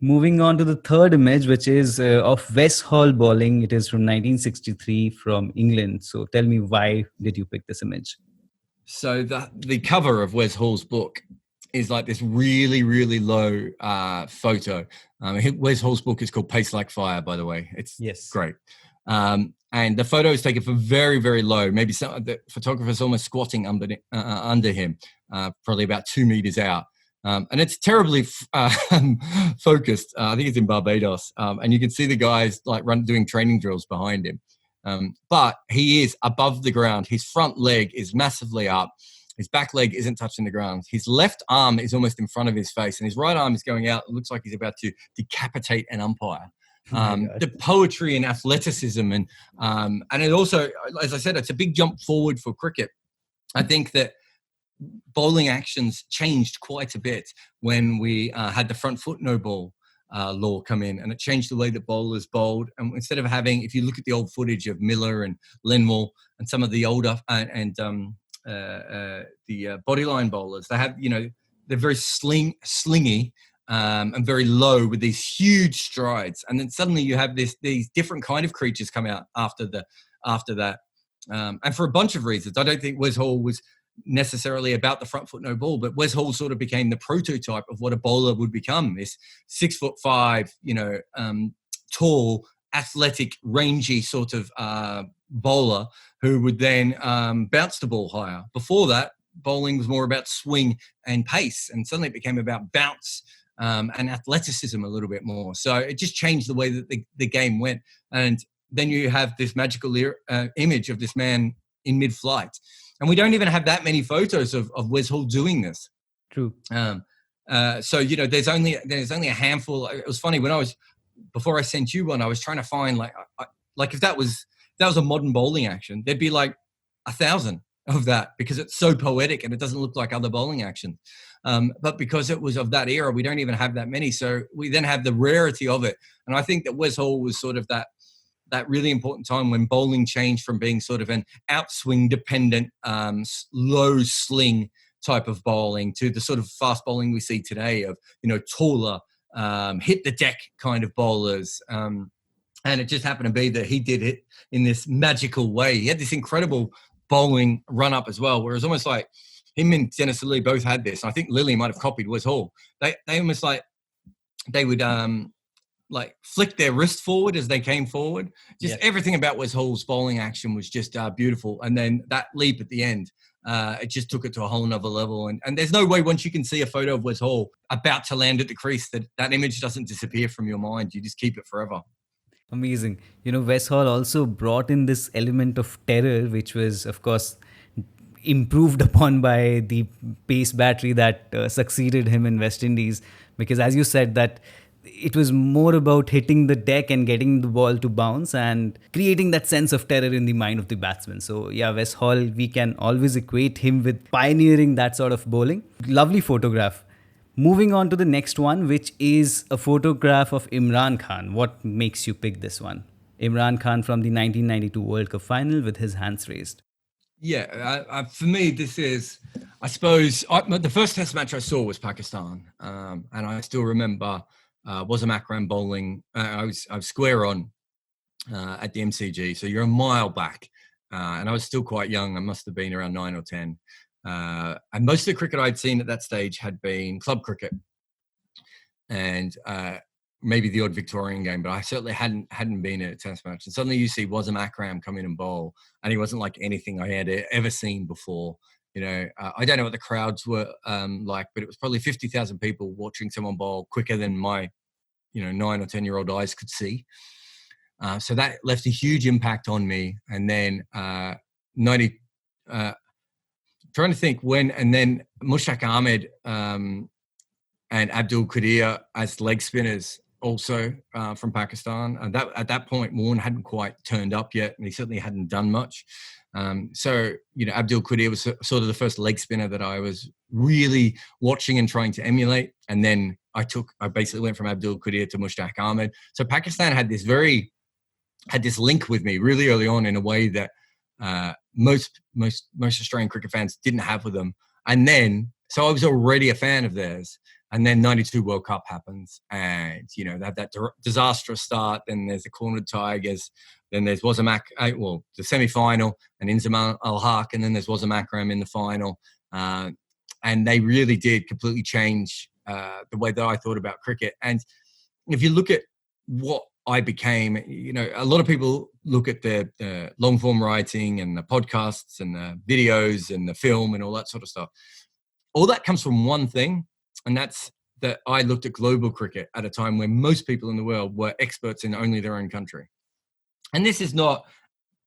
Moving on to the third image, which is of Wes Hall bowling. It is from 1963 from England. So tell me, why did you pick this image? So the cover of Wes Hall's book is like this really, really low photo. Wes Hall's book is called Pace Like Fire, by the way. It's Yes. great. And the photo is taken from very, very low. Maybe the photographer's almost squatting under him, probably about 2 meters out. And it's terribly focused. I think it's in Barbados. And you can see the guys like doing training drills behind him. But he is above the ground. His front leg is massively up. His back leg isn't touching the ground. His left arm is almost in front of his face, and his right arm is going out. It looks like he's about to decapitate an umpire. The poetry and athleticism, and it also, as I said, it's a big jump forward for cricket. I think that bowling actions changed quite a bit when we had the front foot no ball law come in, and it changed the way that bowlers bowled. And instead of having, if you look at the old footage of Miller and Lenwell and some of the older the bodyline bowlers, they have, they're very slingy and very low with these huge strides, and then suddenly you have these different kind of creatures come out after that, and for a bunch of reasons. I don't think Wes Hall was necessarily about the front foot no ball, but Wes Hall sort of became the prototype of what a bowler would become. This 6'5", tall, athletic, rangy sort of bowler who would then bounce the ball higher. Before that, bowling was more about swing and pace, and suddenly it became about bounce and athleticism a little bit more. So it just changed the way that the game went. And then you have this magical image of this man in mid-flight. And we don't even have that many photos of Wes Hall doing this. True. So there's only a handful. It was funny before I sent you one, I was trying to find like if that was a modern bowling action, there'd be like 1,000 of that, because it's so poetic and it doesn't look like other bowling action. But because it was of that era, we don't even have that many. So we then have the rarity of it. And I think that Wes Hall was sort of that really important time when bowling changed from being sort of an outswing dependent, low sling type of bowling to the sort of fast bowling we see today of, taller, hit the deck kind of bowlers. And it just happened to be that he did it in this magical way. He had this incredible bowling run up as well, where it was almost like him and Dennis Lilly both had this. And I think Lilly might have copied Wes Hall. They almost like they would flick their wrist forward as they came forward. Just everything about Wes Hall's bowling action was just beautiful. And then that leap at the end, it just took it to a whole nother level. And there's no way, once you can see a photo of Wes Hall about to land at the crease, that image doesn't disappear from your mind. You just keep it forever. Amazing. Wes Hall also brought in this element of terror, which was, of course, improved upon by the pace battery that succeeded him in West Indies. Because as you said, that it was more about hitting the deck and getting the ball to bounce and creating that sense of terror in the mind of the batsman. So yeah, Wes Hall, we can always equate him with pioneering that sort of bowling. Lovely photograph. Moving on to the next one, which is a photograph of Imran Khan. What makes you pick this one? Imran Khan from the 1992 World Cup final with his hands raised. Yeah, for me, this is, I suppose, the first test match I saw was Pakistan. And I still remember Wasam Akram bowling. I was square on at the MCG. So you're a mile back. And I was still quite young. I must have been around 9 or 10. And most of the cricket I'd seen at that stage had been club cricket and maybe the odd Victorian game, but I certainly hadn't been at a test match. And suddenly you see Wasam Akram come in and bowl, and he wasn't like anything I had ever seen before. I don't know what the crowds were like, but it was probably 50,000 people watching someone bowl quicker than my 9 or 10-year-old eyes could see. So that left a huge impact on me. And then trying to think when, and then Mushtaq Ahmed and Abdul Qadir as leg spinners also from Pakistan. And that at that point, Warren hadn't quite turned up yet, and he certainly hadn't done much. So Abdul Qadir was sort of the first leg spinner that I was really watching and trying to emulate. And then I basically went from Abdul Qadir to Mushtaq Ahmed. So Pakistan had this link with me really early on in a way that most Australian cricket fans didn't have with them. And then, so I was already a fan of theirs. And then 92 World Cup happens, and they have that disastrous start. Then there's the Cornered Tigers. Then there's Wasamak, the semi-final, and Inzamam Al-Haq, and then there's Wasam Akram in the final. And they really did completely change the way that I thought about cricket. And if you look at what I became, a lot of people look at the long-form writing and the podcasts and the videos and the film and all that sort of stuff. All that comes from one thing, and that's that I looked at global cricket at a time when most people in the world were experts in only their own country. And this is not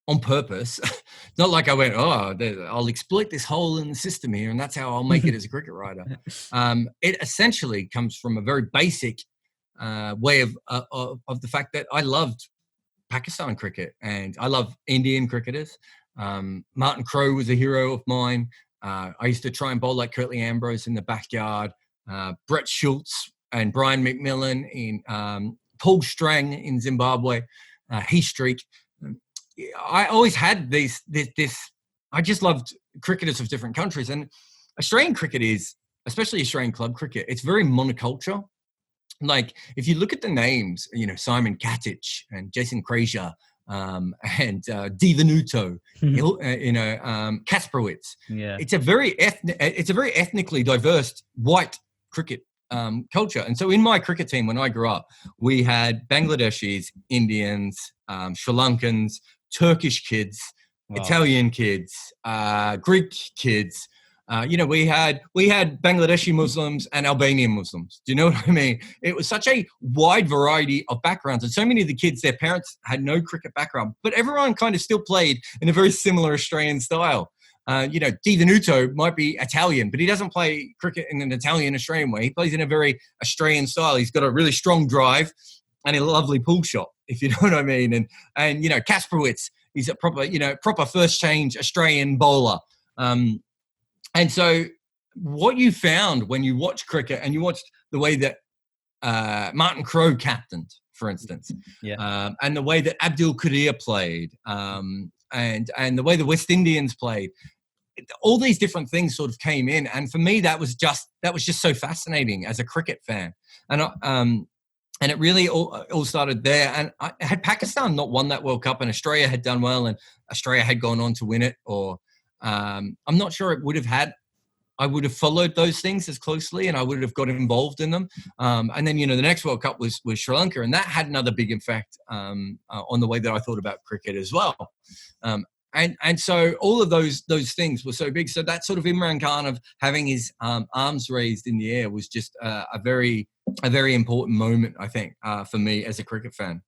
on purpose. It's not like I went, I'll exploit this hole in the system here, and that's how I'll make it as a cricket writer. It essentially comes from a very basic way of the fact that I loved Pakistan cricket and I love Indian cricketers. Martin Crowe was a hero of mine. I used to try and bowl like Curtly Ambrose in the backyard. Brett Schultz and Brian McMillan in Paul Strang in Zimbabwe. He Streak. I always had this. I just loved cricketers of different countries, and Australian cricket is, especially Australian club cricket, it's very monoculture. Like if you look at the names, Simon Katich and Jason Krejci, and Divanuto, Kasprowitz. Yeah. It's a very ethnically diverse white cricket culture. And so in my cricket team, when I grew up, we had Bangladeshis, Indians, Sri Lankans, Turkish kids, Italian kids, Greek kids. We had Bangladeshi Muslims and Albanian Muslims. Do you know what I mean? It was such a wide variety of backgrounds. And so many of the kids, their parents had no cricket background, but everyone kind of still played in a very similar Australian style. Divanuto might be Italian, but he doesn't play cricket in an Italian-Australian way. He plays in a very Australian style. He's got a really strong drive and a lovely pull shot, if you know what I mean. And Kasprowitz, he's a proper first change Australian bowler. And so what you found when you watch cricket and you watched the way that Martin Crowe captained, for instance, and the way that Abdul Qadir played, and the way the West Indians played, all these different things sort of came in. And for me, that was just so fascinating as a cricket fan. And it really all started there. And had Pakistan not won that World Cup and Australia had done well and Australia had gone on to win it, or I'm not sure I would have followed those things as closely and I would have got involved in them. And then, the next World Cup was Sri Lanka, and that had another big effect on the way that I thought about cricket as well. And so all of those things were so big. So that sort of Imran Khan of having his arms raised in the air was just a very important moment, I think, for me as a cricket fan.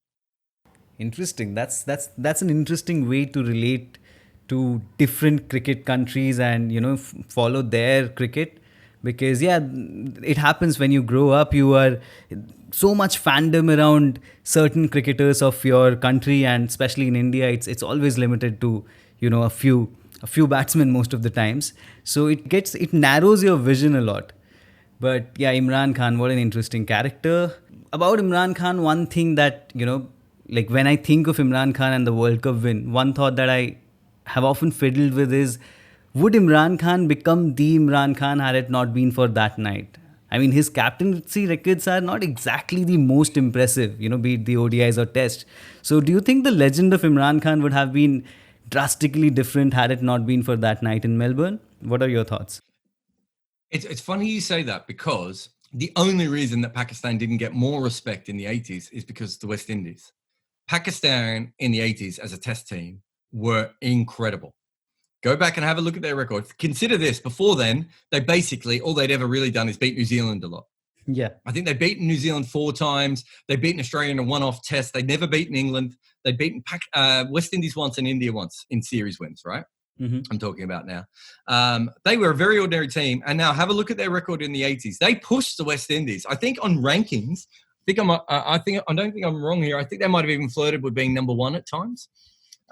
Interesting. That's an interesting way to relate to different cricket countries and follow their cricket, because it happens when you grow up. You are so much fandom around certain cricketers of your country, and especially in India, it's always limited to a few batsmen most of the times. So it narrows your vision a lot. But yeah, Imran Khan, what an interesting character. About Imran Khan, one thing that like when I think of Imran Khan and the World Cup win, one thought that I have often fiddled with is, would Imran Khan become the Imran Khan had it not been for that night? I mean, his captaincy records are not exactly the most impressive, be it the ODIs or Test. So do you think the legend of Imran Khan would have been drastically different had it not been for that night in Melbourne? What are your thoughts? It's funny you say that, because the only reason that Pakistan didn't get more respect in the 80s is because of the West Indies. Pakistan in the 80s as a Test team were incredible. Go back and have a look at their record. Consider this. Before then, they basically, all they'd ever really done is beat New Zealand a lot. Yeah. I think they'd beaten New Zealand 4 times. They'd beaten Australia in a one-off test. They'd never beaten England. They'd beaten West Indies once and India once in series wins, right? Mm-hmm. I'm talking about now. They were a very ordinary team. And now have a look at their record in the 80s. They pushed the West Indies. I think on rankings, I don't think I'm wrong here. I think they might have even flirted with being number 1 at times.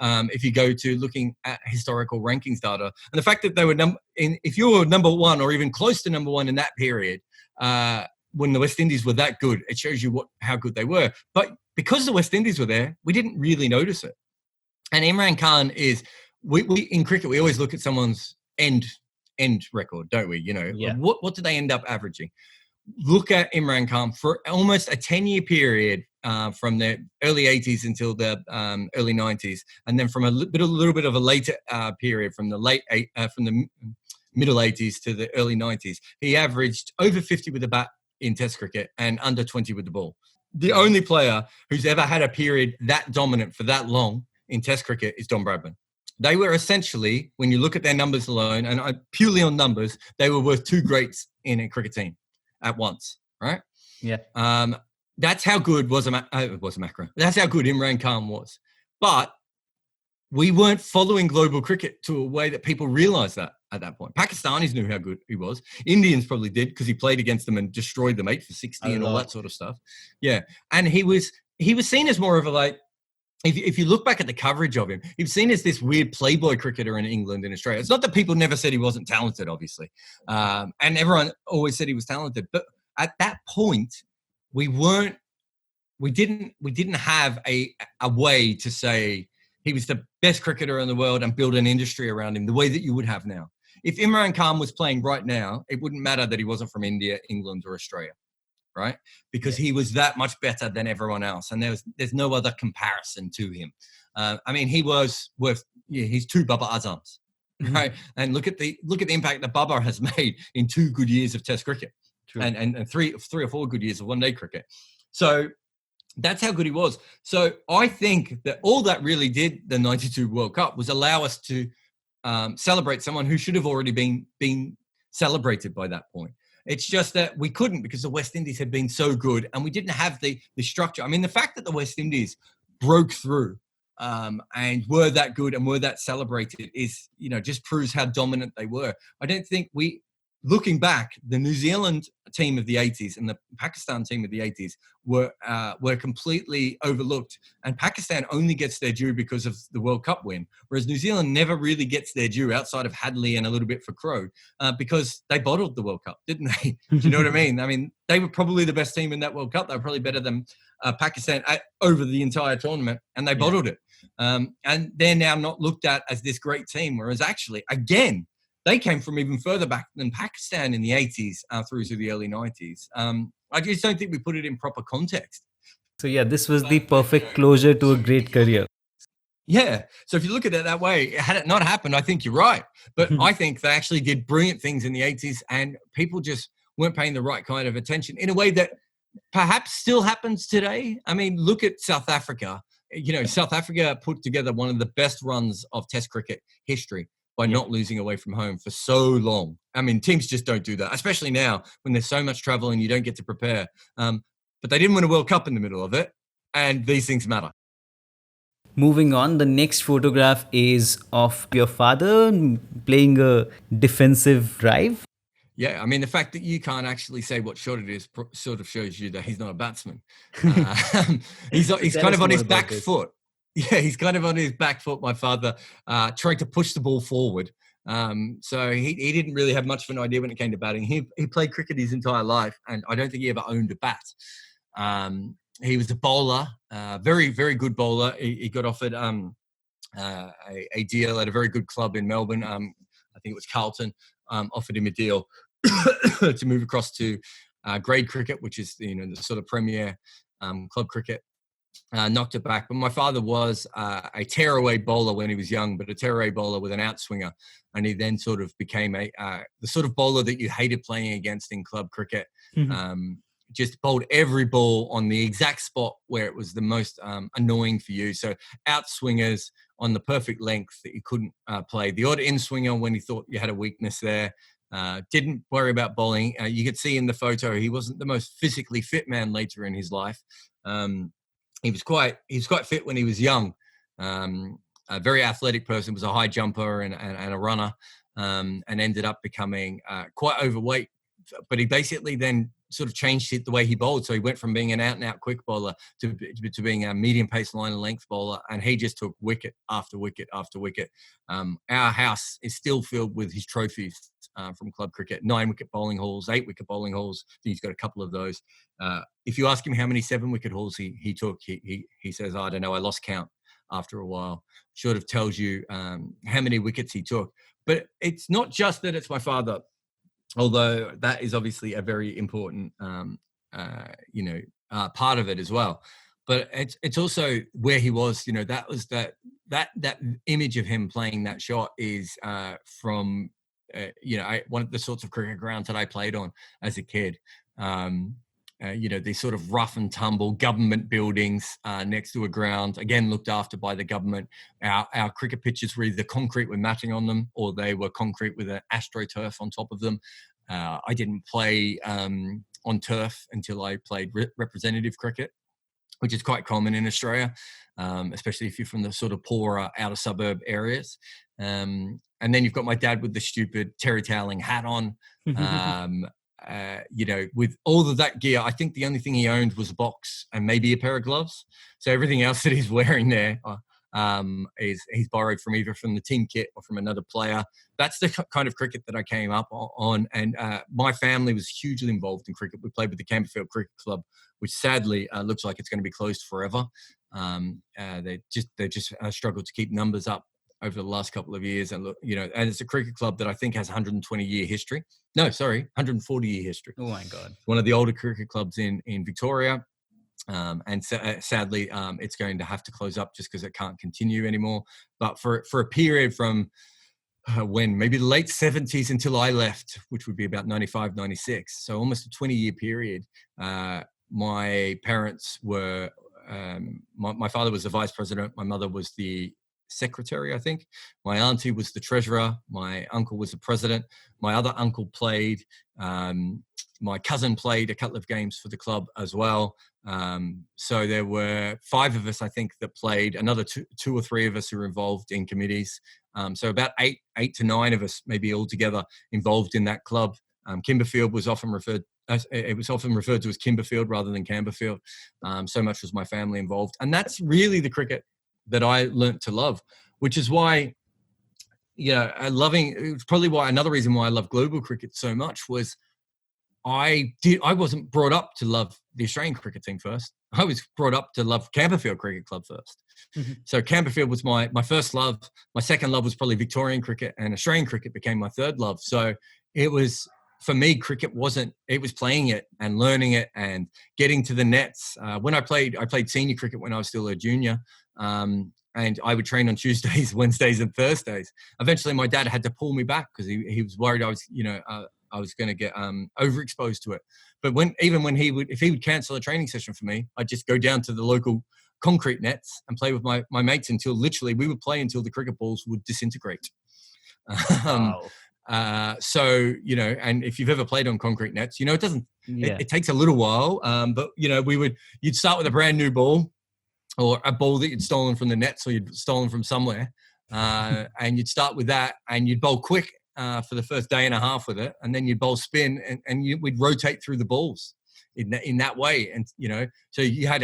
If you go to looking at historical rankings data, and the fact that they were if you were number 1 or even close to number 1 in that period, when the West Indies were that good, it shows you how good they were. But because the West Indies were there, we didn't really notice it. And Imran Khan is, we in cricket, we always look at someone's end record, don't we? Yeah. What did they end up averaging? look at Imran Khan for almost a 10-year period from the early 80s until the early 90s, and then from a little bit of a later period from the middle 80s to the early 90s, he averaged over 50 with the bat in Test cricket and under 20 with the ball. The only player who's ever had a period that dominant for that long in Test cricket is Don Bradman. They were essentially, when you look at their numbers alone, and purely on numbers, they were worth two greats in a cricket team at once, right? Yeah. That's how good was a macro. That's how good Imran Khan was. But we weren't following global cricket to a way that people realized that at that point. Pakistanis knew how good he was. Indians probably did because he played against them and destroyed them 8 for 60 and all that sort of stuff. Yeah. And he was seen as more of a, like, if you look back at the coverage of him, he was seen as this weird playboy cricketer in England and Australia. It's not that people never said he wasn't talented, obviously. And everyone always said he was talented. But at that point, we didn't have a way to say he was the best cricketer in the world and build an industry around him the way that you would have now. If Imran Khan was playing right now, it wouldn't matter that he wasn't from India, England, or Australia, right? Because he was that much better than everyone else, and there's no other comparison to him. I mean, he was worth he's 2 Babar Azams, right? And look at the impact that Babar has made in 2 good years of Test cricket, and three or four good years of one-day cricket. So that's how good he was. So I think that all that really did the 92 World Cup was allow us to celebrate someone who should have already been celebrated by that point. It's just that we couldn't because the West Indies had been so good and we didn't have the structure. I mean, the fact that the West Indies broke through and were that good and were that celebrated is, just proves how dominant they were. I don't think looking back, the New Zealand team of the 80s and the Pakistan team of the 80s were completely overlooked. And Pakistan only gets their due because of the World Cup win, whereas New Zealand never really gets their due outside of Hadley and a little bit for Crowe because they bottled the World Cup, didn't they? Do you know what I mean? I mean, they were probably the best team in that World Cup. They were probably better than Pakistan over the entire tournament, and they bottled it. And they're now not looked at as this great team, whereas actually, again, they came from even further back than Pakistan in the 80s through to the early 90s. I just don't think we put it in proper context. So, this was the perfect closure to a great career. Yeah. So if you look at it that way, had it not happened, I think you're right. But I think they actually did brilliant things in the 80s and people just weren't paying the right kind of attention in a way that perhaps still happens today. I mean, look at South Africa. South Africa put together one of the best runs of Test cricket history by not losing away from home for so long. I mean, teams just don't do that, especially now when there's so much travel and you don't get to prepare. But they didn't win a World Cup in the middle of it, and these things matter. Moving on, the next photograph is of your father playing a defensive drive. Yeah, I mean, the fact that you can't actually say what shot it is sort of shows you that he's not a batsman. He's kind of on his back foot. Yeah, he's kind of on his back foot, my father, trying to push the ball forward. So he didn't really have much of an idea when it came to batting. He played cricket his entire life, and I don't think he ever owned a bat. He was a bowler, very, very good bowler. He got offered a deal at a very good club in Melbourne. I think it was Carlton, offered him a deal to move across to grade cricket, which is the sort of premier club cricket. Knocked it back. But my father was a tearaway bowler when he was young, but a tearaway bowler with an outswinger. And he then sort of became the sort of bowler that you hated playing against in club cricket. Just bowled every ball on the exact spot where it was the most annoying for you. So outswingers on the perfect length that you couldn't play. The odd in-swinger when he thought you had a weakness there. Didn't worry about bowling. You could see in the photo he wasn't the most physically fit man later in his life. He was quite fit when he was young. A very athletic person, was a high jumper and a runner, and ended up becoming quite overweight. But he basically then sort of changed it the way he bowled. So he went from being an out-and-out quick bowler to being a medium-pace line and length bowler, and he just took wicket after wicket after wicket. Our house is still filled with his trophies from club cricket: 9-wicket bowling hauls, 8-wicket bowling hauls. He's got a couple of those. If you ask him how many 7-wicket hauls he took, he says, I don't know, I lost count after a while. Sort of tells you how many wickets he took. But it's not just that it's my father although that is obviously a very important, part of it as well. But it's also where he was. That was that image of him playing that shot is from one of the sorts of cricket grounds that I played on as a kid. These sort of rough and tumble government buildings next to a ground, again looked after by the government. Our cricket pitches were either concrete with matting on them, or they were concrete with an astroturf on top of them. I didn't play on turf until I played representative cricket, which is quite common in Australia, especially if you're from the sort of poorer outer suburb areas. And then you've got my dad with the stupid terry toweling hat on. With all of that gear, I think the only thing he owned was a box and maybe a pair of gloves. So everything else that he's wearing there is he's borrowed from either from the team kit or from another player. That's the kind of cricket that I came up on. And my family was hugely involved in cricket. We played with the Camberfield Cricket Club, which sadly looks like it's going to be closed forever. They just struggled to keep numbers up over the last couple of years. And and it's a cricket club that I think has 120-year history. No, sorry, 140-year history. Oh my God. One of the older cricket clubs in Victoria. Sadly, it's going to have to close up just because it can't continue anymore. But for a period from when maybe the late 70s until I left, which would be about 95, 96. So almost a 20-year period. My parents were, my father was the vice president. My mother was the secretary, I think. My auntie was the treasurer. My uncle was the president. My other uncle played. My cousin played a couple of games for the club as well. So there were 5 of us, I think, that played. Another two or three of us who were involved in committees. So about eight to 9 of us, maybe altogether, involved in that club. Kimberfield was often referred. It was often referred to as Kimberfield rather than Camberfield. So much was my family involved, and that's really the cricket that I learnt to love, which is why, it's probably why another reason why I love global cricket so much was I wasn't brought up to love the Australian cricket team first. I was brought up to love Camberfield Cricket Club first. So Camberfield was my first love. My second love was probably Victorian cricket, and Australian cricket became my third love. So it was, for me, cricket it was playing it and learning it and getting to the nets. When I played senior cricket when I was still a junior. And I would train on Tuesdays, Wednesdays, and Thursdays. Eventually, my dad had to pull me back because he was worried I was going to get overexposed to it. But if he would cancel a training session for me, I'd just go down to the local concrete nets and play with my mates until literally we would play until the cricket balls would disintegrate. Wow. So, and if you've ever played on concrete nets, it doesn't, it takes a little while. But you'd start with a brand new ball, or a ball that you'd stolen from the nets or you'd stolen from somewhere. And you'd start with that and you'd bowl quick for the first day and a half with it. And then you'd bowl spin and we'd rotate through the balls in that way. And, so you had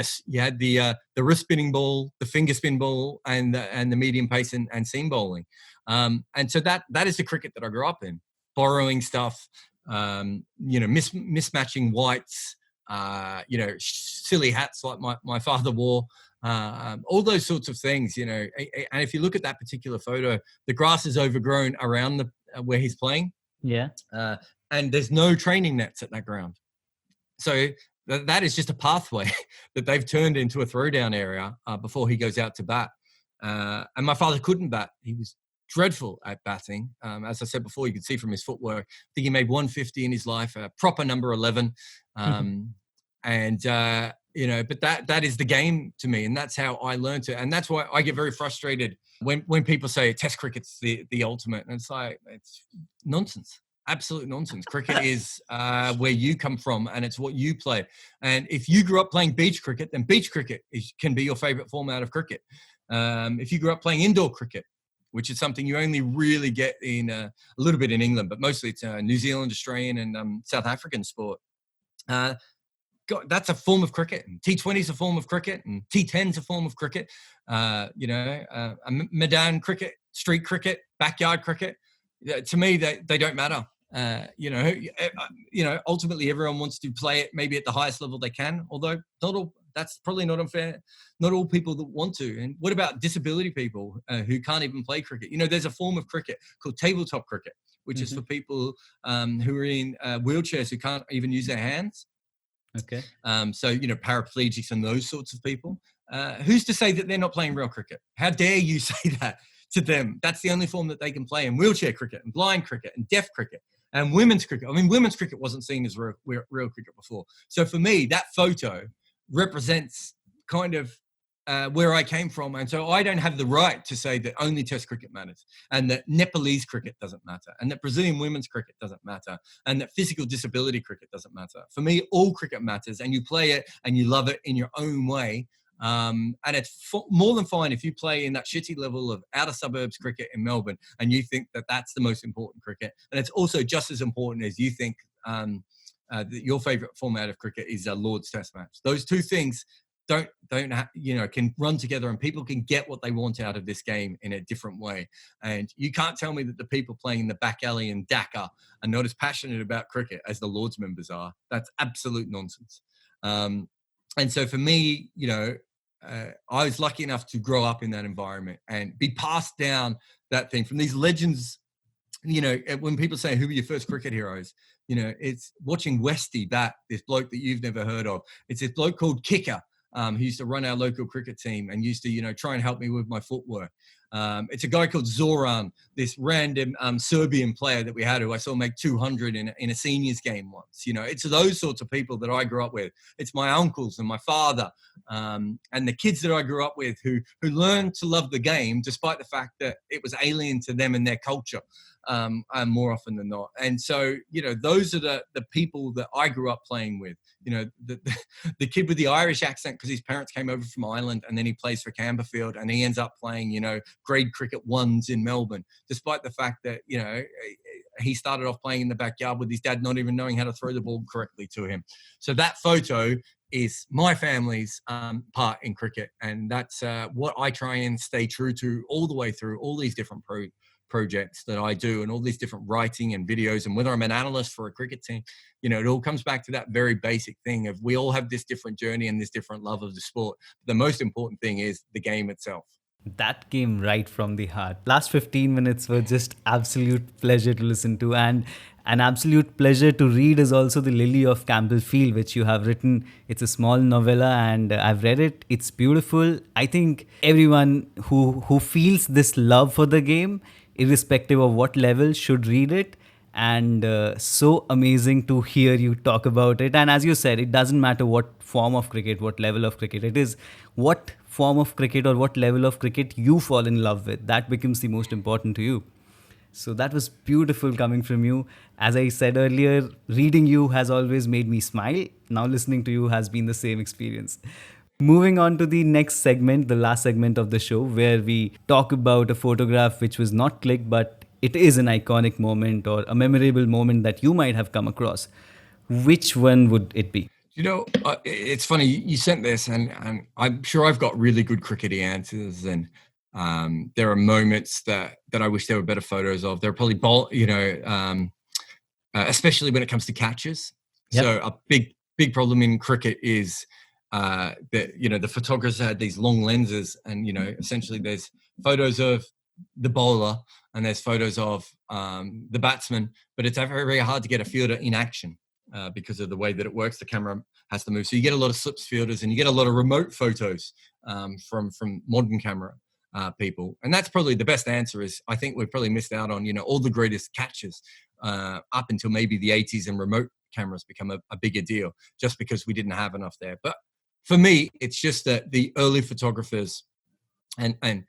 the wrist spinning ball, the finger spin ball, and the medium pace and seam bowling. And so that is the cricket that I grew up in, borrowing stuff, mismatching whites, silly hats like my father wore. All those sorts of things, and if you look at that particular photo, the grass is overgrown around where he's playing. Yeah. And there's no training nets at that ground. So that is just a pathway that they've turned into a throwdown area before he goes out to bat. And my father couldn't bat. He was dreadful at batting. As I said before, you could see from his footwork, I think he made 150 in his life, a proper number 11. But that is the game to me, and that's how I learned it. And that's why I get very frustrated when people say Test cricket's the ultimate, and it's like, it's nonsense, absolute nonsense. Cricket is where you come from, and it's what you play. And if you grew up playing beach cricket, then beach cricket can be your favorite format of cricket. If you grew up playing indoor cricket, which is something you only really get in a little bit in England, but mostly it's New Zealand, Australian, and South African sport. That's a form of cricket. T20 is a form of cricket, and T10 is a form of cricket. Medan cricket, street cricket, backyard cricket. To me, they don't matter. Ultimately, everyone wants to play it maybe at the highest level they can. Although not all. That's probably not unfair. Not all people that want to. And what about disability people who can't even play cricket? There's a form of cricket called tabletop cricket, which is Mm-hmm. for people who are in wheelchairs who can't even use their hands. Okay. So, paraplegics and those sorts of people. Who's to say that they're not playing real cricket? How dare you say that to them? That's the only form that they can play in: wheelchair cricket and blind cricket and deaf cricket and women's cricket. I mean, women's cricket wasn't seen as real cricket before. So for me, that photo represents kind of where I came from. And so I don't have the right to say that only Test cricket matters, and that Nepalese cricket doesn't matter, and that Brazilian women's cricket doesn't matter, and that physical disability cricket doesn't matter. For me, all cricket matters, and you play it and you love it in your own way. And it's more than fine if you play in that shitty level of outer suburbs cricket in Melbourne and you think that that's the most important cricket. And it's also just as important as you think that your favourite format of cricket is a Lord's Test match. Those two things can run together, and people can get what they want out of this game in a different way. And you can't tell me that the people playing in the back alley in Dhaka are not as passionate about cricket as the Lord's members are. That's absolute nonsense. And so for me, I was lucky enough to grow up in that environment and be passed down that thing from these legends. When people say, who were your first cricket heroes? It's watching Westy bat, this bloke that you've never heard of. It's this bloke called Kicker, who used to run our local cricket team and used to, try and help me with my footwork. It's a guy called Zoran, this random Serbian player that we had who I saw make 200 in a seniors game once. It's those sorts of people that I grew up with. It's my uncles and my father and the kids that I grew up with who learned to love the game despite the fact that it was alien to them and their culture. More often than not. And so, those are the people that I grew up playing with. The kid with the Irish accent because his parents came over from Ireland, and then he plays for Camberfield, and he ends up playing, grade cricket ones in Melbourne, despite the fact that, he started off playing in the backyard with his dad not even knowing how to throw the ball correctly to him. So that photo is my family's part in cricket, and that's what I try and stay true to all the way through all these different projects that I do, and all these different writing and videos, and whether I'm an analyst for a cricket team, it all comes back to that very basic thing of we all have this different journey and this different love of the sport. The most important thing is the game itself. That came right from the heart. Last 15 minutes were just absolute pleasure to listen to, and an absolute pleasure to read is also The Lily of Campbell Field, which you have written. It's a small novella, and I've read it. It's beautiful. I think everyone who feels this love for the game, irrespective of what level, should read it. And so amazing to hear you talk about it. And as you said, it doesn't matter what form of cricket, what level of cricket it is, what form of cricket or what level of cricket you fall in love with. That becomes the most important to you. So that was beautiful coming from you. As I said earlier, reading you has always made me smile. Now listening to you has been the same experience. Moving on to the next segment, the last segment of the show, where we talk about a photograph which was not clicked, but it is an iconic moment or a memorable moment that you might have come across. Which one would it be? It's funny, you sent this, and I'm sure I've got really good crickety answers, and there are moments that I wish there were better photos of. There are probably especially when it comes to catches. Yep. So a big problem in cricket is that the photographers had these long lenses, and essentially there's photos of the bowler and there's photos of the batsman, but it's very, very hard to get a fielder in action because of the way that it works. The camera has to move, so you get a lot of slips fielders, and you get a lot of remote photos from modern camera people. And that's probably the best answer. Is I think we've probably missed out on all the greatest catches up until maybe the 80s, and remote cameras become a bigger deal just because we didn't have enough there. But for me, it's just that the early photographers and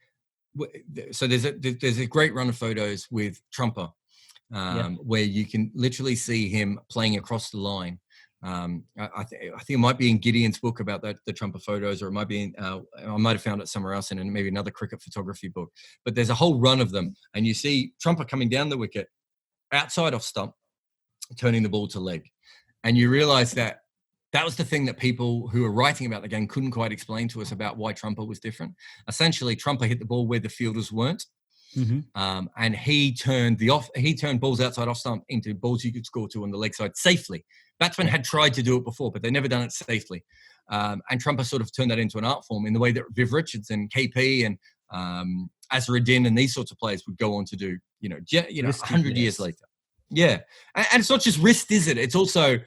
so there's a great run of photos with Trumper where you can literally see him playing across the line. I think it might be in Gideon's book about the Trumper photos, or it might be in, I might have found it somewhere else in maybe another cricket photography book. But there's a whole run of them, and you see Trumper coming down the wicket, outside off stump, turning the ball to leg, and you realise that was the thing that people who were writing about the game couldn't quite explain to us about why Trumper was different. Essentially, Trumper hit the ball where the fielders weren't. Mm-hmm. And he turned balls outside off stump into balls you could score to on the leg side safely. Batsmen had tried to do it before, but they'd never done it safely. And Trumper sort of turned that into an art form in the way that Viv Richards and KP and Azharuddin and these sorts of players would go on to do, 100 years Yes. later. Yeah. And it's not just wrist, is it? It's also,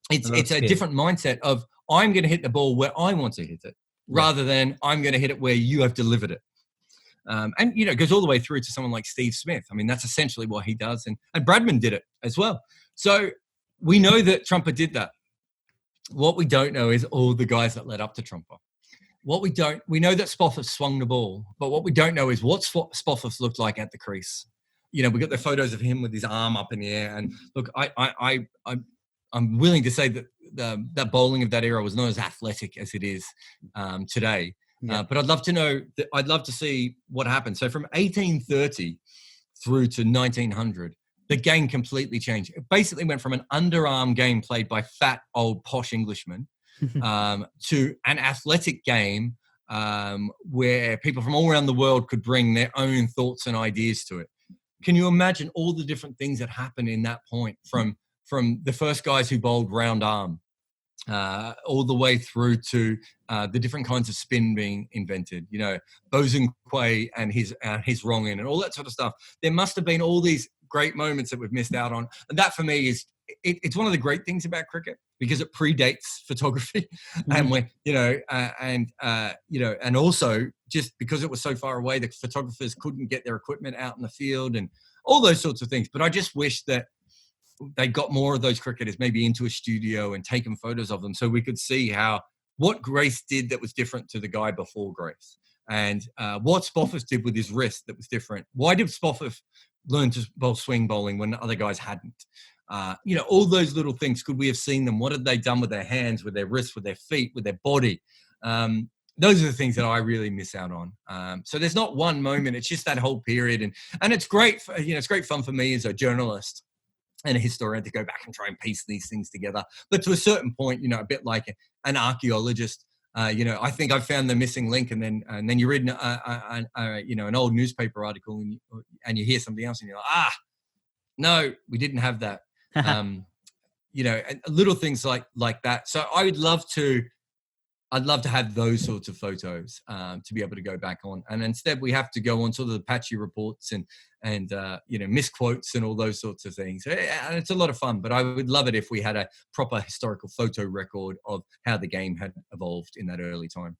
it's a skill. different mindset of I'm going to hit the ball where I want to hit it rather than I'm going to hit it where you have delivered it. And, it goes all the way through to someone like Steve Smith. I mean, that's essentially what he does. And Bradman did it as well. So we know that Trumper did that. What we don't know is all the guys that led up to Trumper. We know that Spofford swung the ball, but what we don't know is what Spofford looked like at the crease. We got the photos of him with his arm up in the air. And look, I'm willing to say that that bowling of that era was not as athletic as it is today. Yeah. But I'd love to know. I'd love to see what happened. So from 1830 through to 1900, the game completely changed. It basically went from an underarm game played by fat, old, posh Englishmen to an athletic game where people from all around the world could bring their own thoughts and ideas to it. Can you imagine all the different things that happened in that point from the first guys who bowled round arm all the way through to the different kinds of spin being invented, Bosun Quay and his wrong in and all that sort of stuff. There must have been all these great moments that we've missed out on. And that for me is, it's one of the great things about cricket because it predates photography and and also just because it was so far away, the photographers couldn't get their equipment out in the field and all those sorts of things. But I just wish that they got more of those cricketers maybe into a studio and taken photos of them so we could see what Grace did that was different to the guy before Grace and what Spofford did with his wrist that was different. Why did Spofford learn to bowl swing bowling when other guys hadn't? All those little things. Could we have seen them? What had they done with their hands, with their wrists, with their feet, with their body? Those are the things that I really miss out on. So there's not one moment. It's just that whole period. And it's great. It's great fun for me as a journalist and a historian to go back and try and piece these things together. But to a certain point, a bit like an archaeologist, I think I found the missing link, and then you read an old newspaper article and you hear something else, and you're like, no, we didn't have that. Little things like that. So I'd love to have those sorts of photos to be able to go back on. And instead we have to go on sort of the patchy reports and misquotes and all those sorts of things. And it's a lot of fun, but I would love it if we had a proper historical photo record of how the game had evolved in that early time.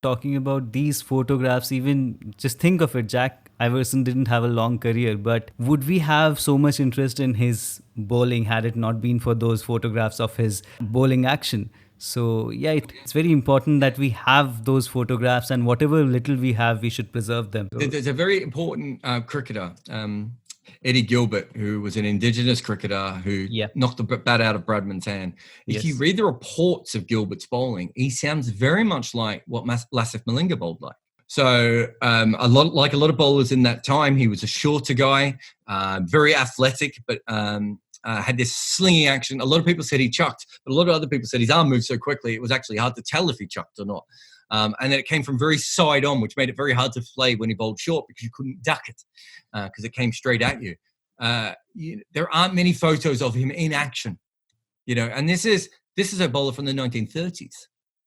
Talking about these photographs, even just think of it, Jack Iverson didn't have a long career, but would we have so much interest in his bowling had it not been for those photographs of his bowling action? So yeah, it's very important that we have those photographs, and whatever little we have, we should preserve them. There's a very important cricketer, Eddie Gilbert, who was an Indigenous cricketer who knocked the bat out of Bradman's hand. If you read the reports of Gilbert's bowling, he sounds very much like what Lasith Malinga bowled like. So a lot of bowlers in that time, he was a shorter guy, very athletic, but had this slinging action. A lot of people said he chucked, but a lot of other people said his arm moved so quickly it was actually hard to tell if he chucked or not. And then it came from very side on, which made it very hard to play when he bowled short because you couldn't duck it because it came straight at you. There aren't many photos of him in action, and this is a bowler from the 1930s.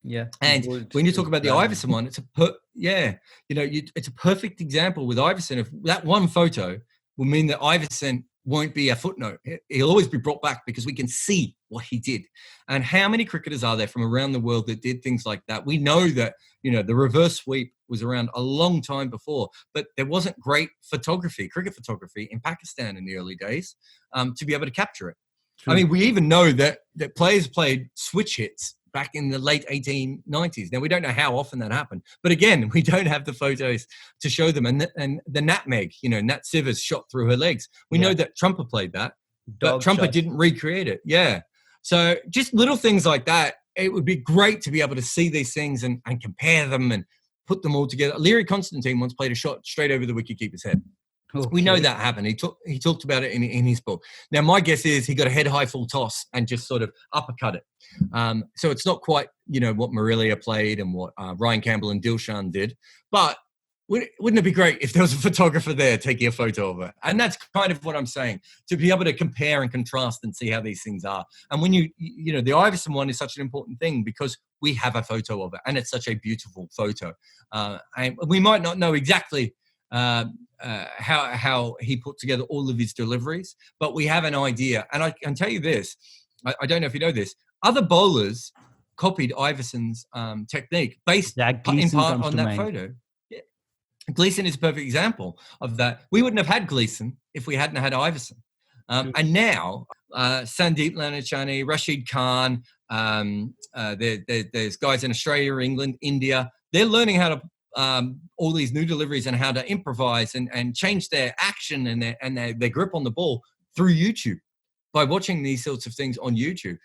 Yeah. And when you talk about the Iverson one, it's a perfect example with Iverson. If that one photo will mean that Iverson won't be a footnote. He'll always be brought back because we can see what he did. And how many cricketers are there from around the world that did things like that? We know that, the reverse sweep was around a long time before, but there wasn't great cricket photography in Pakistan in the early days to be able to capture it. True. I mean, we even know that players played switch hits back in the late 1890s. Now, we don't know how often that happened. But again, we don't have the photos to show them. And the Nutmeg, Nat Sivers shot through her legs. We know that Trumper played that, but Trumper didn't recreate it. Yeah. So just little things like that. It would be great to be able to see these things and compare them and put them all together. Leary Constantine once played a shot straight over the wicketkeeper's head. Okay. We know that happened. He talked about it in his book. Now, my guess is he got a head-high full toss and just sort of uppercut it. So it's not quite, what Marilia played and what Ryan Campbell and Dilshan did. But Wouldn't it be great if there was a photographer there taking a photo of it? And that's kind of what I'm saying, to be able to compare and contrast and see how these things are. And when the Iverson one is such an important thing because we have a photo of it and it's such a beautiful photo. And we might not know exactly how he put together all of his deliveries, but we have an idea. And I can tell you this, I don't know if you know this, other bowlers copied Iverson's technique based in part on that photo. Yeah. Gleason is a perfect example of that. We wouldn't have had Gleason if we hadn't had Iverson. And now Sandeep Lanachani, Rashid Khan, there's guys in Australia, England, India. They're learning how to all these new deliveries and how to improvise and change their action and their grip on the ball through YouTube by watching these sorts of things on YouTube.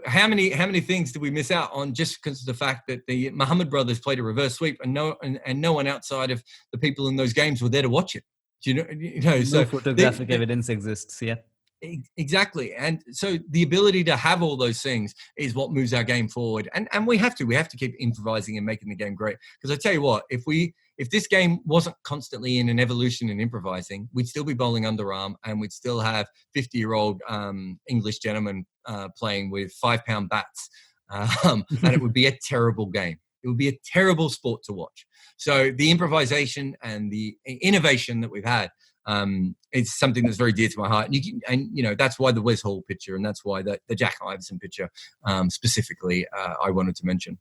How many things did we miss out on just because of the fact that the Muhammad brothers played a reverse sweep and no one outside of the people in those games were there to watch it? Do you know? No so photographic evidence exists. Yeah. Exactly. And so the ability to have all those things is what moves our game forward. And we have to keep improvising and making the game great. Because I tell you what, if this game wasn't constantly in an evolution and improvising, we'd still be bowling underarm and we'd still have 50-year-old English gentlemen playing with 5-pound bats. And it would be a terrible game. It would be a terrible sport to watch. So the improvisation and the innovation that we've had it's something that's very dear to my heart. And that's why the Wes Hall picture, and that's why the Jack Iverson picture specifically I wanted to mention.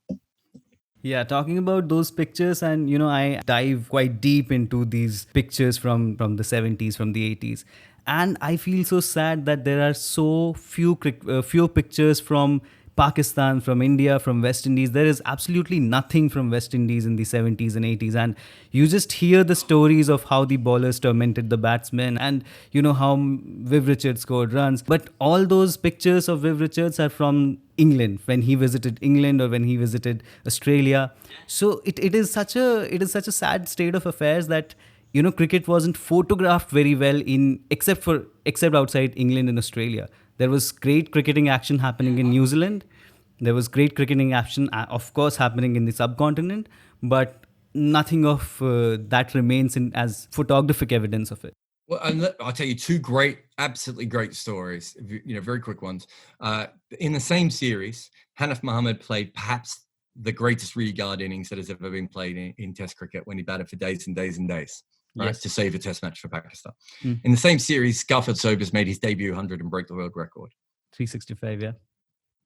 Yeah, talking about those pictures, and I dive quite deep into these pictures from the 70s, from the 80s, and I feel so sad that there are so few pictures from Pakistan, from India, from West Indies. There is absolutely nothing from West Indies in the 70s and 80s. And you just hear the stories of how the bowlers tormented the batsmen and, how Viv Richards scored runs. But all those pictures of Viv Richards are from England, when he visited England or when he visited Australia. So it is such a sad state of affairs that, cricket wasn't photographed very well except outside England and Australia. There was great cricketing action happening in New Zealand. There was great cricketing action, of course, happening in the subcontinent, but nothing of that remains as photographic evidence of it. Well, I'll tell you two absolutely great stories, very quick ones. In the same series, Hanif Mohammed played perhaps the greatest regard innings that has ever been played in Test cricket when he batted for days and days and days. Right, yes. To save a test match for Pakistan. In the same series, Garfield Sobers made his debut 100 and broke the world record. 365, yeah.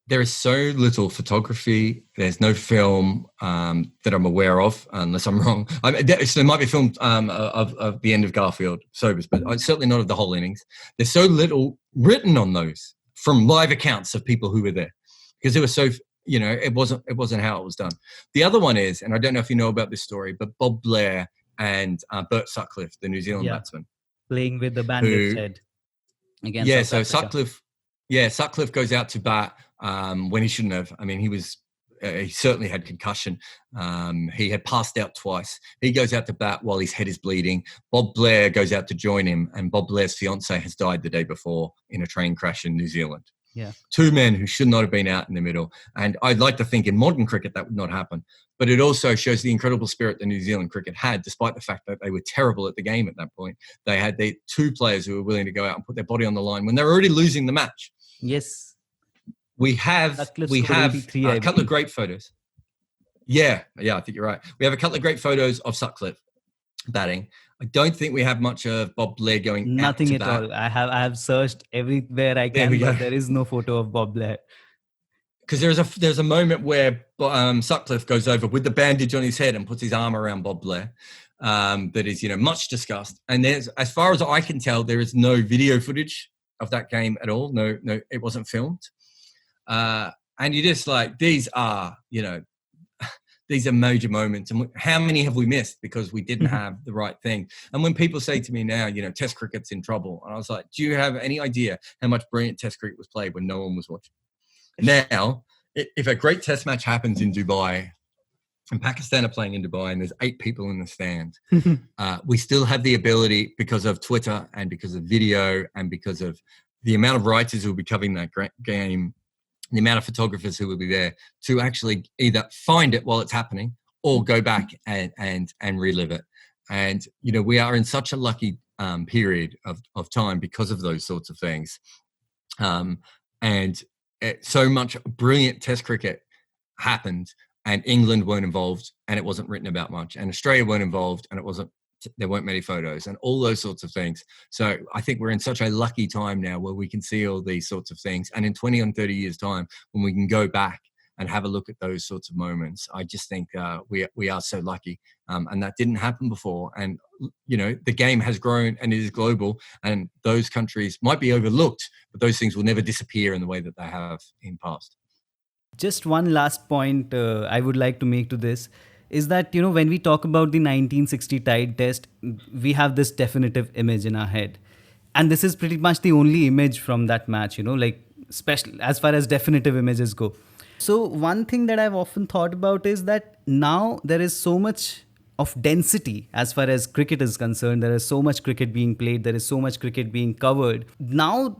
There is so little photography. There's no film that I'm aware of, unless I'm wrong. There might be film of the end of Garfield Sobers, but certainly not of the whole innings. There's so little written on those from live accounts of people who were there, because it was so, it wasn't how it was done. The other one is, and I don't know if you know about this story, but Bob Blair and Bert Sutcliffe, the New Zealand batsman, playing with the bandage head against South Africa. Sutcliffe goes out to bat when he shouldn't have. I mean, he certainly had concussion. He had passed out twice. He goes out to bat while his head is bleeding. Bob Blair goes out to join him, and Bob Blair's fiance has died the day before in a train crash in New Zealand. Yeah. Two men who should not have been out in the middle. And I'd like to think in modern cricket that would not happen. But it also shows the incredible spirit that New Zealand cricket had, despite the fact that they were terrible at the game at that point. They had two players who were willing to go out and put their body on the line when they were already losing the match. Yes. We have a couple of great photos. Yeah, I think you're right. We have a couple of great photos of Sutcliffe batting. I don't think we have much of Bob Blair going nothing out to at bat. all. I have searched everywhere I can, but there is no photo of Bob Blair. Because there's a moment where Sutcliffe goes over with the bandage on his head and puts his arm around Bob Blair. That is, much discussed. And there's, as far as I can tell, there is no video footage of that game at all. No, it wasn't filmed. And you're just like, these are major moments. And how many have we missed because we didn't have the right thing? And when people say to me now, Test cricket's in trouble, and I was like, do you have any idea how much brilliant Test cricket was played when no one was watching? Now, if a great Test match happens in Dubai, and Pakistan are playing in Dubai, and there's 8 people in the stand, we still have the ability, because of Twitter and because of video and because of the amount of writers who will be covering that game, the amount of photographers who will be there, to actually either find it while it's happening or go back and relive it. And we are in such a lucky period of time because of those sorts of things. And so much brilliant Test cricket happened, and England weren't involved, and it wasn't written about much, and Australia weren't involved, and there weren't many photos, and all those sorts of things. So I think we're in such a lucky time now where we can see all these sorts of things. And in 20 and 30 years' time, when we can go back and have a look at those sorts of moments, I just think we are so lucky. And that didn't happen before. And, the game has grown and it is global, and those countries might be overlooked, but those things will never disappear in the way that they have in past. Just one last point I would like to make to this is that, when we talk about the 1960 Tide Test, we have this definitive image in our head. And this is pretty much the only image from that match, special as far as definitive images go. So one thing that I've often thought about is that now there is so much of density as far as cricket is concerned. There is so much cricket being played. There is so much cricket being covered. Now,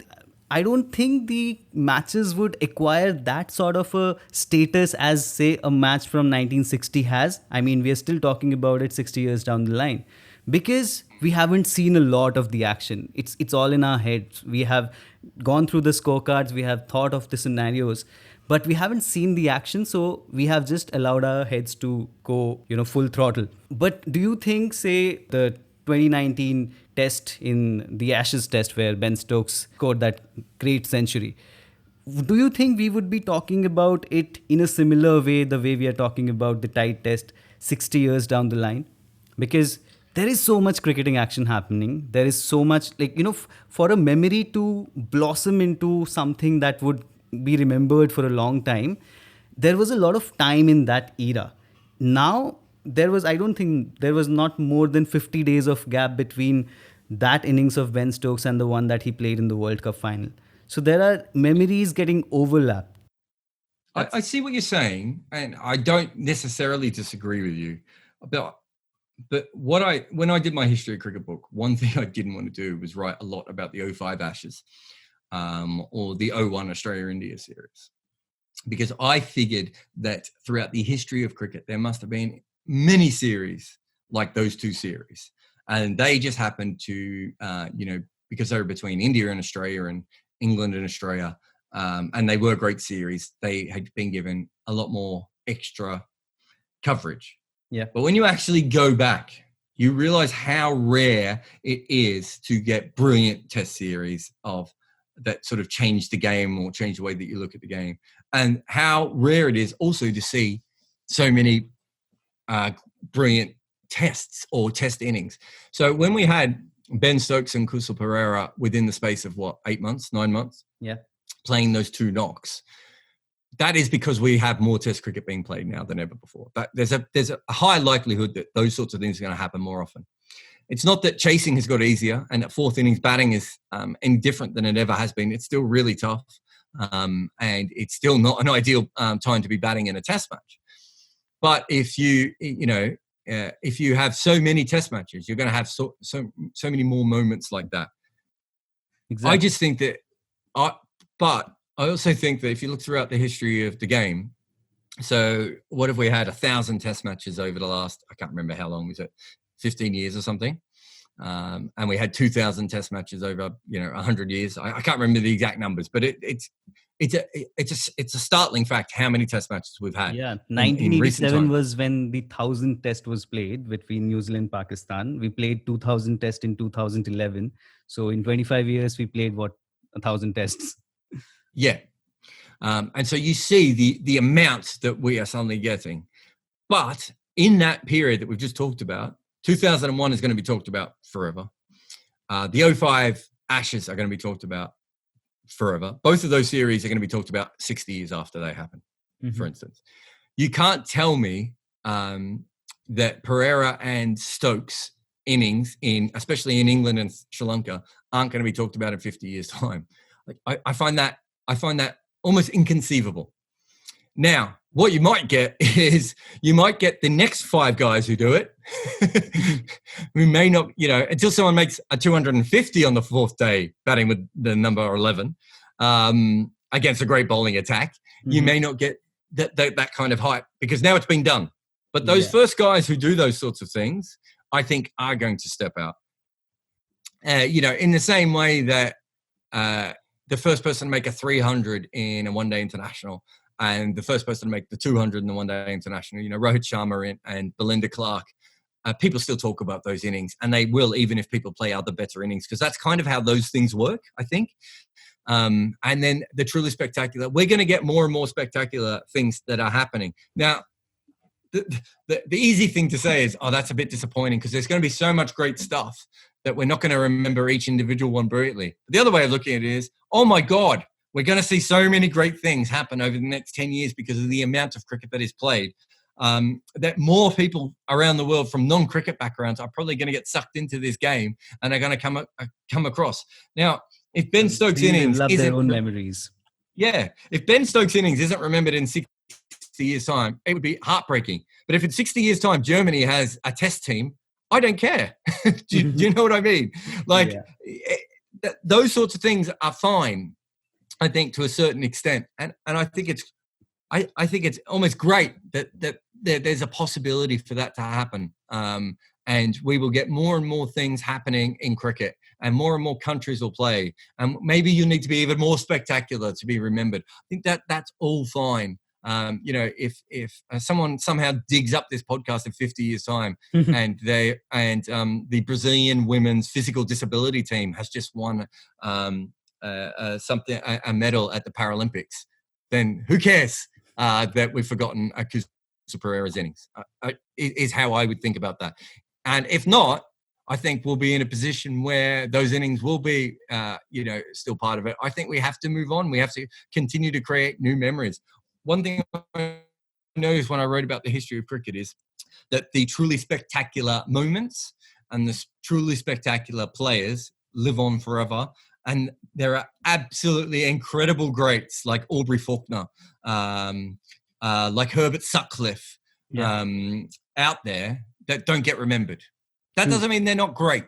I don't think the matches would acquire that sort of a status as, say, a match from 1960 has. I mean, we are still talking about it 60 years down the line, because we haven't seen a lot of the action. It's all in our heads. We have gone through the scorecards. We have thought of the scenarios, but we haven't seen the action. So we have just allowed our heads to go, full throttle. But do you think, say, the 2019 test in the Ashes test where Ben Stokes scored that great century, do you think we would be talking about it in a similar way, the way we are talking about the Tide test 60 years down the line? Because there is so much cricketing action happening. There is so much, for a memory to blossom into something that would be remembered for a long time, there was a lot of time in that era. Now, I don't think there was not more than 50 days of gap between that innings of Ben Stokes and the one that he played in the World Cup final. So there are memories getting overlapped. I see what you're saying, and I don't necessarily disagree with you. But when I did my history of cricket book, one thing I didn't want to do was write a lot about the 05 Ashes or the 01 Australia-India series, because I figured that throughout the history of cricket, there must have been many series like those two series, and they just happened to because they were between India and Australia and England and Australia, and they were great series, they had been given a lot more extra coverage. Yeah. But when you actually go back, you realize how rare it is to get brilliant test series of that sort of change the game or change the way that you look at the game, and how rare it is also to see so many brilliant tests or test innings. So when we had Ben Stokes and Kusal Perera within the space of 9 months, yeah, playing those two knocks, that is because we have more test cricket being played now than ever before. But there's a high likelihood that those sorts of things are going to happen more often. It's not that chasing has got easier and that fourth innings batting is any different than it ever has been. It's still really tough, and it's still not an ideal time to be batting in a test match. But if if you have so many test matches, you're going to have so many more moments like that. Exactly. I just think that, but I also think that if you look throughout the history of the game, so what have we had? 1,000 test matches over the last, I can't remember how long was it, 15 years or something. And we had 2,000 test matches over 100 years. I can't remember the exact numbers, but it's a startling fact how many test matches we've had. Yeah, 1987 was when the 1,000 test was played between New Zealand and Pakistan. We played 2,000 test in 2011. So in 25 years, we played 1,000 tests. Yeah. And so you see the amount that we are suddenly getting. But in that period that we've just talked about, 2001 is going to be talked about forever. The 05 Ashes are going to be talked about forever. Both of those series are going to be talked about 60 years after they happen, for instance. You can't tell me that Perera and Stokes innings, especially in England and Sri Lanka, aren't going to be talked about in 50 years' time. Like, I find that almost inconceivable. Now, what you might get is the next 5 guys who do it, who may not, until someone makes a 250 on the 4th day batting with the number 11 against a great bowling attack, you may not get that kind of hype because now it's been done. But those Yeah. first guys who do those sorts of things, I think, are going to step out. In the same way that the first person to make a 300 in a one-day international and the first person to make the 200 in the one-day international, Rohit Sharma and Belinda Clark, people still talk about those innings, and they will, even if people play other better innings, because that's kind of how those things work, I think. And then the truly spectacular, we're going to get more and more spectacular things that are happening. Now, the easy thing to say is, oh, that's a bit disappointing because there's going to be so much great stuff that we're not going to remember each individual one brilliantly. But the other way of looking at it is, oh my God, we're going to see so many great things happen over the next 10 years because of the amount of cricket that is played. That more people around the world from non-cricket backgrounds are probably going to get sucked into this game and are going to come across. Now, if Ben Stokes' innings love their isn't own memories. Yeah, if Ben Stokes' innings isn't remembered in 60 years' time, it would be heartbreaking. But if in 60 years' time Germany has a test team, I don't care. do you know what I mean? Like, those sorts of things are fine, I think, to a certain extent. And I think it's almost great that there's a possibility for that to happen. And we will get more and more things happening in cricket, and more countries will play. And maybe you need to be even more spectacular to be remembered. I think that's all fine. If someone somehow digs up this podcast in 50 years' time, and the Brazilian women's physical disability team has just won a medal at the Paralympics, then who cares that we've forgotten Akusa Pereira's innings? Is how I would think about that. And if not, I think we'll be in a position where those innings will be, still part of it. I think we have to move on. We have to continue to create new memories. One thing I noticed when I wrote about the history of cricket is that the truly spectacular moments and the truly spectacular players live on forever. And there are absolutely incredible greats like Aubrey Faulkner, like Herbert Sutcliffe, out there that don't get remembered. That doesn't mean they're not great.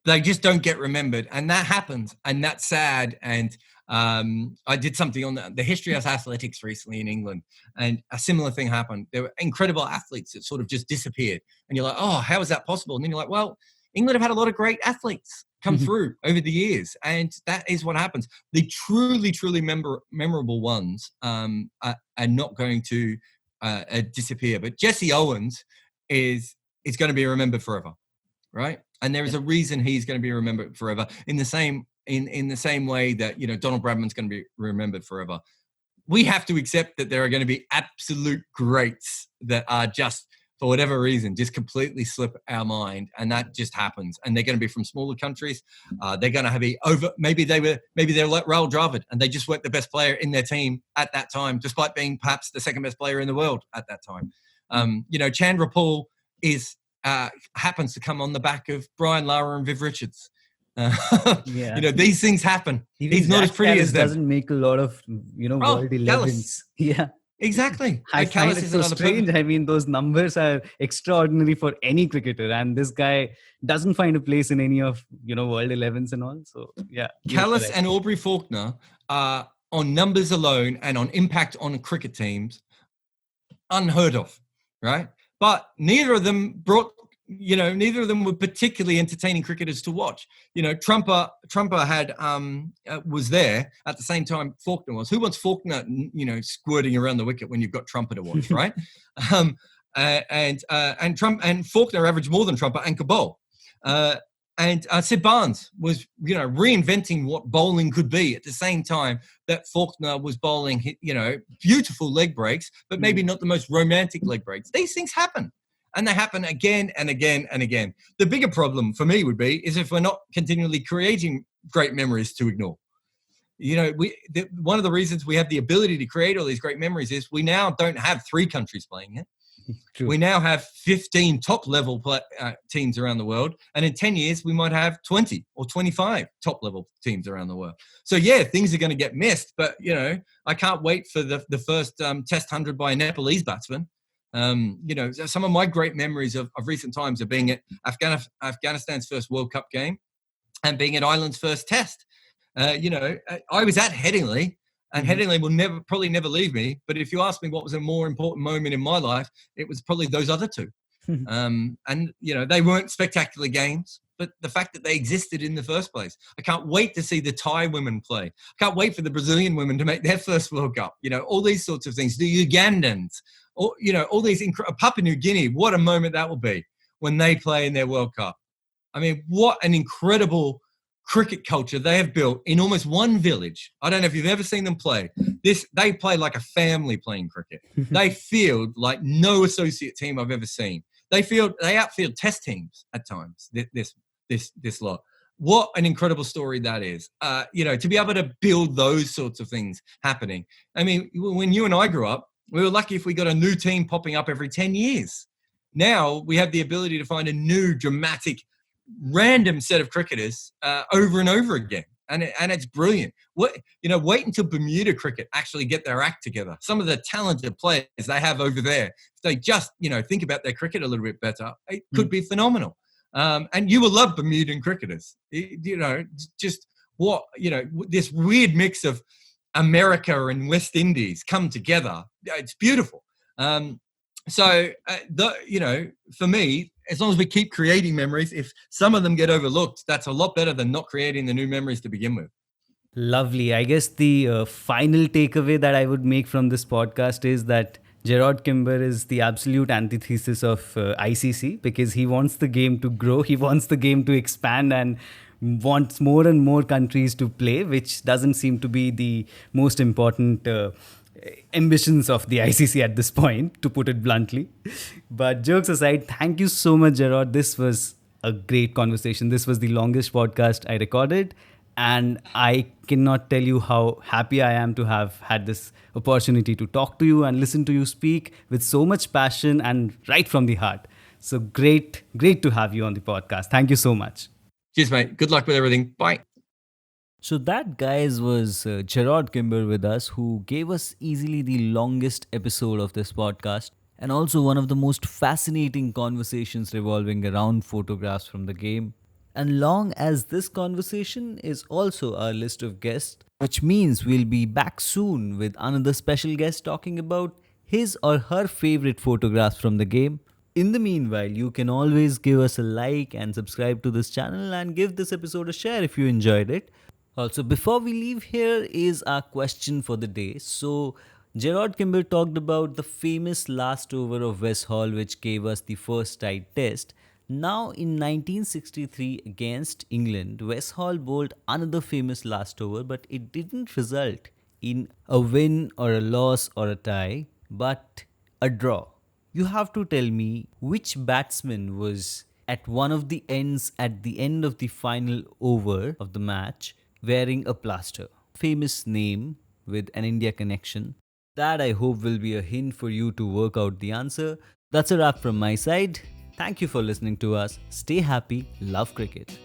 They just don't get remembered. And that happens. And that's sad. And I did something on the history of athletics recently in England, and a similar thing happened. There were incredible athletes that sort of just disappeared. And you're like, oh, how is that possible? And then you're like, well, England have had a lot of great athletes come through over the years. And that is what happens. The truly, truly memorable ones are not going to disappear. But Jesse Owens is going to be remembered forever, right? And there is a reason he's going to be remembered forever. In the same way that Donald Bradman's going to be remembered forever. We have to accept that there are going to be absolute greats that are just, for whatever reason, just completely slip our mind, and that just happens. And they're going to be from smaller countries. They're going to be over. Maybe they're like Rahul Dravid, and they just weren't the best player in their team at that time, despite being perhaps the second best player in the world at that time. Chandra Paul happens to come on the back of Brian Lara and Viv Richards. These things happen. Even he's not as pretty as them. Doesn't make a lot of world 11s. Yeah, exactly. I find it so strange. I mean, those numbers are extraordinary for any cricketer, and this guy doesn't find a place in any of world 11s and all. So yeah, Callis and Aubrey Faulkner are on numbers alone and on impact on cricket teams unheard of, right? But neither of them were particularly entertaining cricketers to watch. Trumper had was there at the same time Faulkner was. Who wants Faulkner, squirting around the wicket when you've got Trumper to watch, right? And Faulkner averaged more than Trumper and could bowl. And Sid Barnes was, reinventing what bowling could be at the same time that Faulkner was bowling, beautiful leg breaks, but maybe not the most romantic leg breaks. These things happen. And they happen again and again and again. The bigger problem for me would be is if we're not continually creating great memories to ignore. One of the reasons we have the ability to create all these great memories is we now don't have 3 countries playing it. True. We now have 15 top-level teams around the world. And in 10 years, we might have 20 or 25 top-level teams around the world. So, yeah, things are going to get missed. But, I can't wait for the first Test 100 by a Nepalese batsman. Some of my great memories of recent times are being at Afghanistan's first World Cup game and being at Ireland's first Test. I was at Headingley And Headingley will probably never leave me. But if you ask me what was a more important moment in my life, it was probably those other two. And they weren't spectacular games, but the fact that they existed in the first place. I can't wait to see the Thai women play. I can't wait for the Brazilian women to make their first World Cup. All these sorts of things. The Ugandans, all these Papua New Guinea. What a moment that will be when they play in their World Cup. I mean, what an incredible cricket culture they have built in almost one village. I don't know if you've ever seen them play. They play like a family playing cricket. They field like no associate team I've ever seen. They outfield test teams at times. This lot. What an incredible story that is. To be able to build those sorts of things happening. I mean, when you and I grew up, we were lucky if we got a new team popping up every 10 years. Now we have the ability to find a new dramatic, random set of cricketers over and over again. And it's brilliant. Wait until Bermuda cricket actually get their act together. Some of the talented players they have over there, if they just, think about their cricket a little bit better, it could be phenomenal. And you will love Bermudan cricketers. Just what, this weird mix of America and West Indies come together. It's beautiful. For me, as long as we keep creating memories, if some of them get overlooked, that's a lot better than not creating the new memories to begin with. Lovely. I guess the final takeaway that I would make from this podcast is that Jarrod Kimber is the absolute antithesis of ICC, because he wants the game to grow, he wants the game to expand, and wants more and more countries to play, which doesn't seem to be the most important ambitions of the ICC at this point, to put it bluntly. But jokes aside, thank you so much, Jarrod. This was a great conversation. This was the longest podcast I recorded, and I cannot tell you how happy I am to have had this opportunity to talk to you and listen to you speak with so much passion and right from the heart. So great to have you on the podcast. Thank you so much. Cheers, mate. Good luck with everything. Bye. So that, guys, was Jarrod Kimber with us, who gave us easily the longest episode of this podcast, and also one of the most fascinating conversations revolving around photographs from the game. And long as this conversation is also our list of guests, which means we'll be back soon with another special guest talking about his or her favorite photographs from the game. In the meanwhile, you can always give us a like and subscribe to this channel and give this episode a share if you enjoyed it. Also, before we leave, here is our question for the day. So, Jarrod Kimber talked about the famous last over of West Hall, which gave us the first tied test. Now, in 1963 against England, West Hall bowled another famous last over, but it didn't result in a win or a loss or a tie, but a draw. You have to tell me which batsman was at one of the ends at the end of the final over of the match wearing a plaster. Famous name with an India connection. That, I hope, will be a hint for you to work out the answer. That's a wrap from my side. Thank you for listening to us. Stay happy. Love cricket.